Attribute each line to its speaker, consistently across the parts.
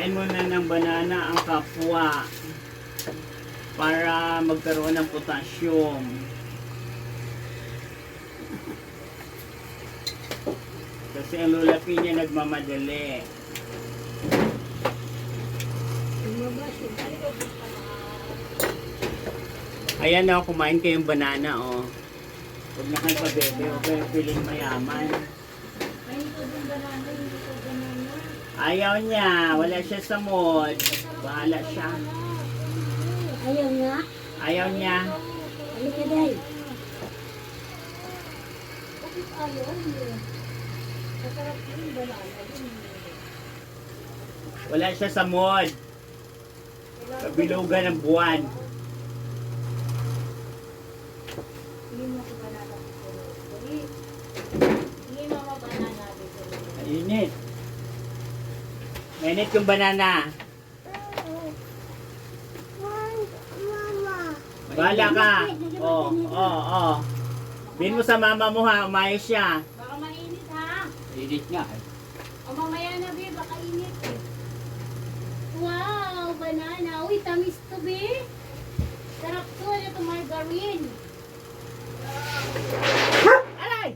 Speaker 1: Kain mo na ng banana ang kapwa para magkaroon ng potassium. Kasi ang Lola Pinya nagmamadali. Ayan na, kumain kayong banana, oh. Huwag na kayo pabebe, huwag kayo piling mayaman. Ayaw niya, wala siya sa mood. Bahala siya.
Speaker 2: Ayaw nga.
Speaker 1: Ayaw niya.
Speaker 2: Halika day.
Speaker 1: Wala siya sa mood. Kabilugan ng buwan. Mainit. Mainit yung banana. Bahala ka. Oh. Bin mo sa mama mo ha, umayos siya.
Speaker 2: Baka mainit ha.
Speaker 1: Init nga eh.
Speaker 2: O mamaya na be, baka init eh. Wow, banana. Uy, tamis to be. Sarap to. Ano to, margarine.
Speaker 1: Aray!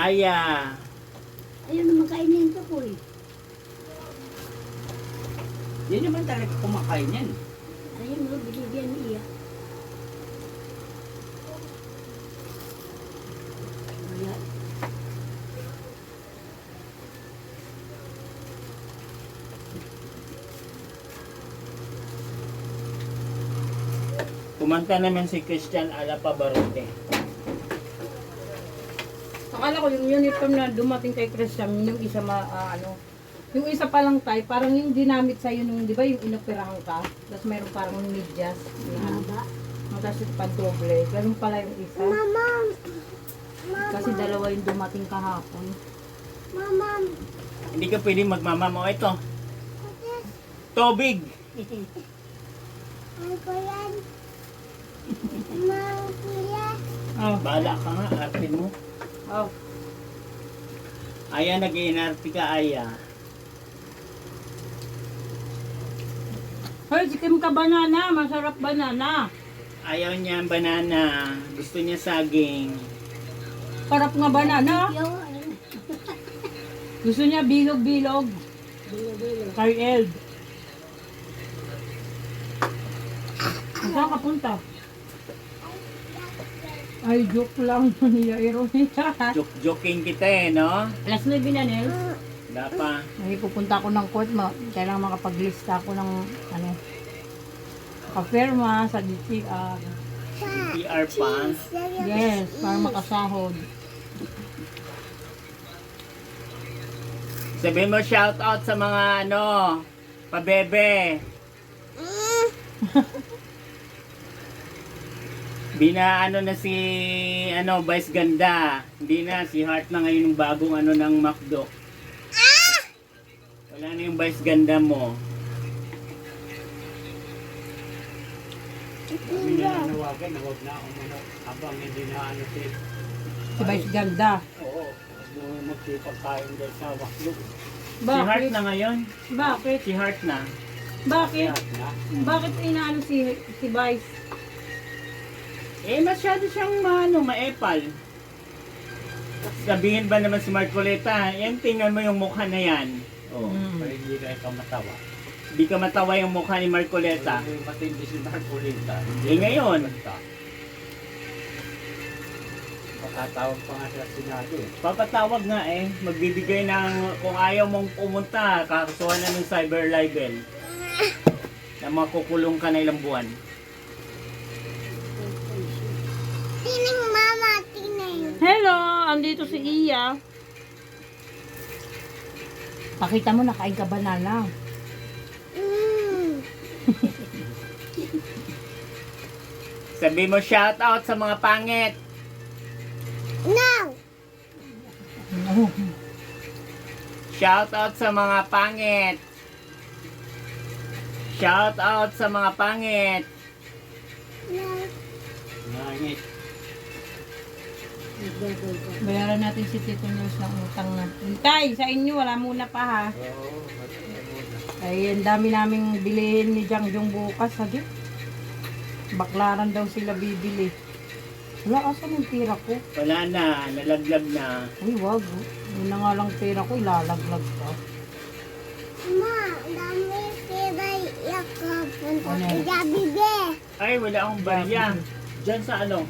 Speaker 1: Aya.
Speaker 2: Ayaw naman kainin ito po eh.
Speaker 1: Hindi naman talaga kumakain yan.
Speaker 2: Ayaw mo, binibigyan niya. Wala.
Speaker 1: Kumanta naman si Christian Ala Pavarotti.
Speaker 3: Akala ko yung uniform na dumating kay Christian, yung isa yung isa pa lang tayo, parang yung ginamit sa'yo nung, di ba, yung inoperahan ka, tapos mayroon parang medyas,
Speaker 2: Haba.
Speaker 3: tapos pa-doble, ganun pala yung isa.
Speaker 2: Mama.
Speaker 3: Kasi dalawa yung dumating kahapon.
Speaker 2: Mama.
Speaker 1: Hindi ka pwedeng magmamamo. Ito. Tobig.
Speaker 2: Ano ko yan? Mama ko yan.
Speaker 3: Oh.
Speaker 1: Bahala ka nga. Artin mo.
Speaker 3: Oh.
Speaker 1: Aya, nag-iinarti ka, Aya.
Speaker 3: Hoy, sikim ka banana, masarap banana.
Speaker 1: Ayaw niya ang banana. Gusto niya saging.
Speaker 3: Sarap nga banana.
Speaker 2: Yung,
Speaker 3: Gusto niya bilog-bilog. Kay Eld. Saan ka punta? Ay, joke lang niya, ironia.
Speaker 1: Joking kita eh, no?
Speaker 3: Alas 9 na, Nels.
Speaker 1: Wala pa.
Speaker 3: Ay, pupunta ako ng court, kailangan makapaglista ako ng, kapirma sa DTR.
Speaker 1: PR pa.
Speaker 3: Yes, para makasahod.
Speaker 1: Sabihin mo shout out sa mga pabebe. Bina na si Vice Ganda. Hindi na si Heart na ngayon yung bagong ng MacDo. Wala na yung Vice Ganda mo. Kami na nanawagan na huwag na akong habang hindi na
Speaker 3: Si Vice Ganda.
Speaker 1: Oo. Magsipag tayo dahil sa MacDo. Si
Speaker 3: Bakit?
Speaker 1: Heart na ngayon.
Speaker 3: Bakit?
Speaker 1: Si Heart na.
Speaker 3: Bakit?
Speaker 1: Heart na.
Speaker 3: Bakit inaano si Vice?
Speaker 1: Masyado siyang maepal. Sabihin ba naman si Marcoleta, tingnan mo yung mukha na yan. Oh,
Speaker 3: Mm.
Speaker 1: hindi ka ikaw matawa. Hindi ka matawa yung mukha ni Marcoleta. Matindi si Marcoleta. Ngayon. Pakatawag pa nga sa Senado eh. Papatawag nga eh. Magbibigay ng, kung ayaw mong pumunta, kakasuhan na ng cyber libel. Na makukulong ka na ilang buwan.
Speaker 2: tining mama, tining.
Speaker 3: Hello, andito si Iya. Pakita mo, nakain ka banana.
Speaker 1: Sabi mo shout out sa mga pangit.
Speaker 2: No!
Speaker 1: Shout out sa mga pangit. Shout out sa mga pangit.
Speaker 2: No!
Speaker 1: Pangit.
Speaker 3: Bayaran natin si Tito Nels ng utang na. Tay, sa inyo, wala muna pa ha. Ay, ang dami naming bilihin ni Jangjong bukas, sabi. Baklaran daw sila bibili. Wala, asan yung pera ko?
Speaker 1: Wala na, nalaglag na.
Speaker 3: Uy, wag. Yun na nga lang pera ko, ilalaglag pa.
Speaker 2: Ma, dami pera yakap.
Speaker 3: Ano?
Speaker 2: Gabi.
Speaker 1: Ay, wala akong barya. Diyan sa ano?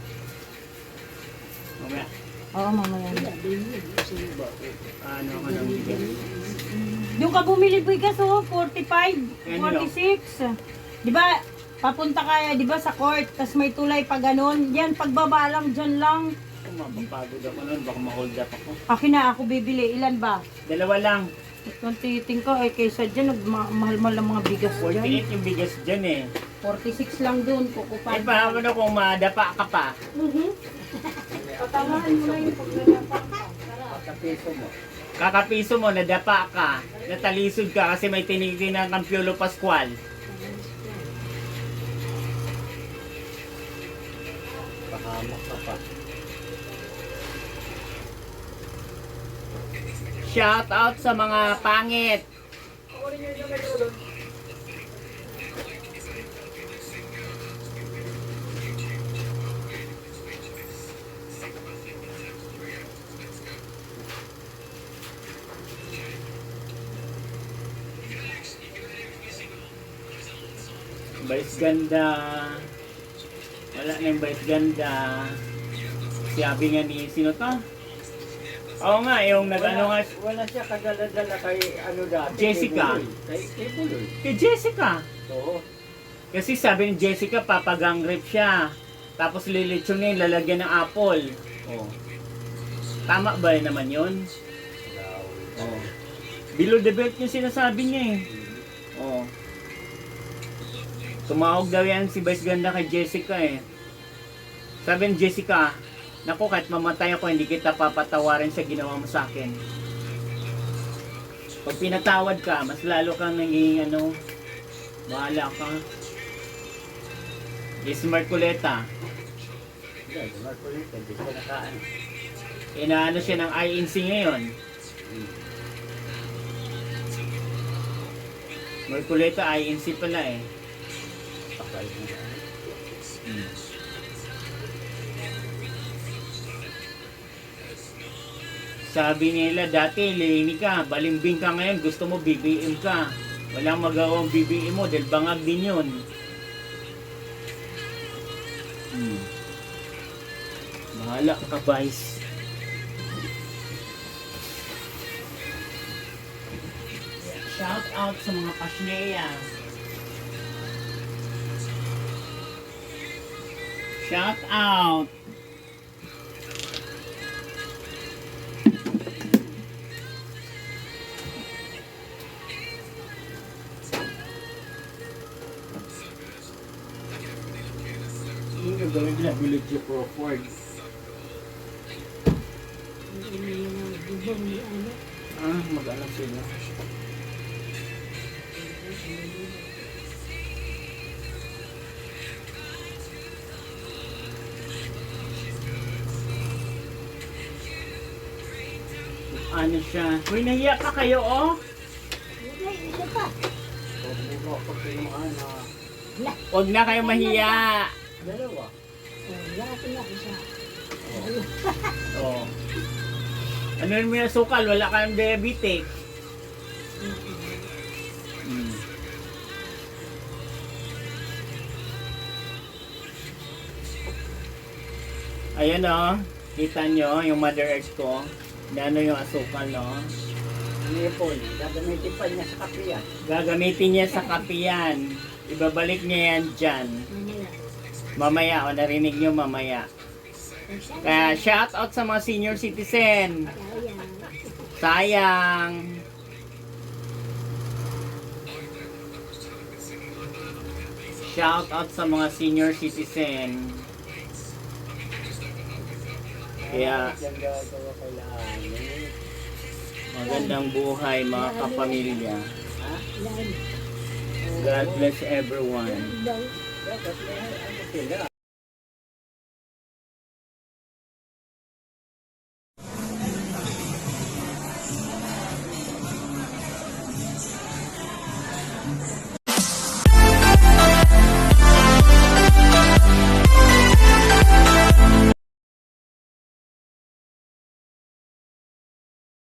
Speaker 1: Mamaya.
Speaker 3: Oo, mamaya.
Speaker 1: Ano ka nang bigay?
Speaker 3: Doon ka bumili bigas, oh, 45,
Speaker 1: Ano?
Speaker 3: 46. Di ba, papunta ka, di ba, sa court, tas may tulay pa ganun. Yan, pagbaba lang, dyan lang.
Speaker 1: Kung mapapagod ako nun, baka ma-hold up ako.
Speaker 3: Akin na, ako bibili. Ilan ba?
Speaker 1: Dalawa lang.
Speaker 3: Kung titing ko, kaysa dyan, mahal-mahal ang mga bigas dyan.
Speaker 1: 48 yung bigas dyan eh.
Speaker 3: 46 lang doon,
Speaker 1: Eh,
Speaker 3: kukupan.
Speaker 1: paano na kung madapa ka pa?
Speaker 3: Patamaan mo na yung pagnanapa.
Speaker 1: Kakapiso mo, nadapa ka. Natalisod ka kasi may tinitinang kang Piolo Pascual. Pahamak ka pa. Shout out sa mga pangit. Bais ganda. Wala na yung bais ganda. Sabi nga ni sino to? Oo nga, yung nag-ano nga.
Speaker 4: Wala siya kadala-dala kay ano dati.
Speaker 1: Jessica.
Speaker 4: Kay Buloy.
Speaker 1: Kay Jessica.
Speaker 4: Oo.
Speaker 1: Kasi sabi ni Jessica, papagang rape siya. Tapos lilitsunin, lalagyan ng apple. Oh. Tama ba yun naman yun? Oh. Below the belt yung sinasabi niya eh. Oh. Tumawag daw yan si Vice Ganda kay Jessica eh. Sabi ni Jessica, naku, kahit mamatay ako, hindi kita papatawarin sa ginawa mo sa akin. Pag pinatawad ka, mas lalo kang naging ano, bahala ka. Yes, Marcoleta.
Speaker 4: Yan, Marcolita, hindi ko nakaan.
Speaker 1: Inaano siya ng INC ngayon. Marcoleta, INC pala eh.
Speaker 4: Pakal mo na.
Speaker 1: Sabi nila dati, lini ka, balimbing ka ngayon, gusto mo BBM ka. Walang magawang BBM mo dahil bangag din yun. Bahala ka, Vice. Shout out sa mga pasneya. Shout out. Yung gagawin nila, Village of Crawford. Mag-alam sila. Ano siya? Uy, nahiya pa kayo, oh? Huwag na kayo mahiya.
Speaker 4: Dalawa.
Speaker 1: Oh. Ano yun mo yung sukal? Wala kang diabetic. Ayan o. Kita nyo yung Mother Earth ko. Ano yung asukal, no?
Speaker 4: Nipon, gagamitin pa niya sa kapiyan.
Speaker 1: Gagamitin niya sa kapiyan. Ibabalik niya yan dyan. Mamaya, o narinig nyo mamaya. Kaya shout out sa mga senior citizen. Sayang. Shout out sa mga senior citizen. Kaya
Speaker 4: Diyan gagawa kailangan.
Speaker 1: magandang buhay mga kapamilya.
Speaker 4: Ha?
Speaker 1: God bless everyone.
Speaker 4: Dapat may ano sila.